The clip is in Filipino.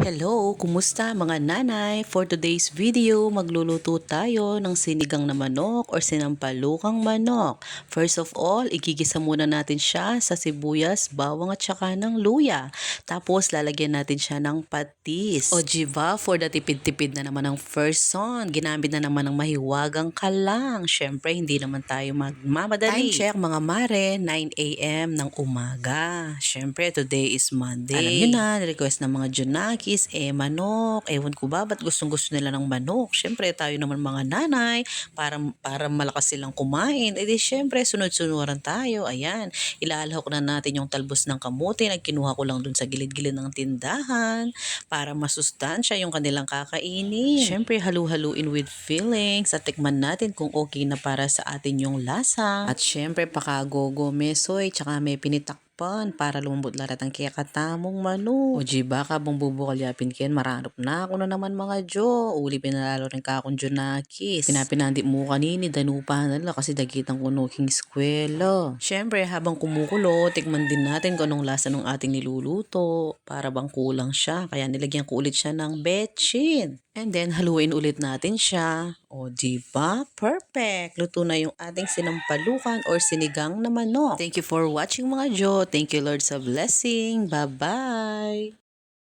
Hello, kumusta mga nanay? For today's video, magluluto tayo ng sinigang na manok or sinampalukang manok. First of all, igigisa muna natin siya sa sibuyas, bawang at saka ng luya. Tapos lalagyan natin siya ng patis. O diba, for the tipid-tipid na naman ng first son, ginamit na naman ng mahiwagang kalang. Syempre, hindi naman tayo magmamadali. Time check mga mare, 9 a.m. ng umaga. Syempre, today is Monday. Alam nyo na, request ng mga Junakis, manok. Ewan ko ba, ba't gustong-gusto nila ng manok? Syempre, tayo naman mga nanay, para malakas silang kumain. E di syempre, sunod-sunuran tayo. Ayan, ilalahok na natin yung talbos ng kamote. Nagkinuha ko lang dun sa gilid-gilid ng tindahan para masustansya yung kanilang kakainin. Syempre, halu-haluin with feelings at tikman natin kung okay na para sa atin yung lasa. At syempre, pakagogo mesoy, tsaka may pinitakpan para lumambot lahat ang kakatamong manok. O diba, kabang bubukalyapin ken, maranop na ako na naman mga Jo. Uli pinalalo rin ka akong Junakis. Pinapinandi mo kanini, danupahan nila kasi dagitan ko nuking eskwela. Syempre, habang kumukulo, tikman din natin kung anong lasa ng ating niluluto. Para bang kulang siya, kaya nilagyan ko ulit siya ng betchin. And then, haluin ulit natin siya. O, diba? Perfect! Luto na yung ating sinampalukan or sinigang na manok. Thank you for watching mga Jo. Thank you Lord sa blessing. Bye-bye!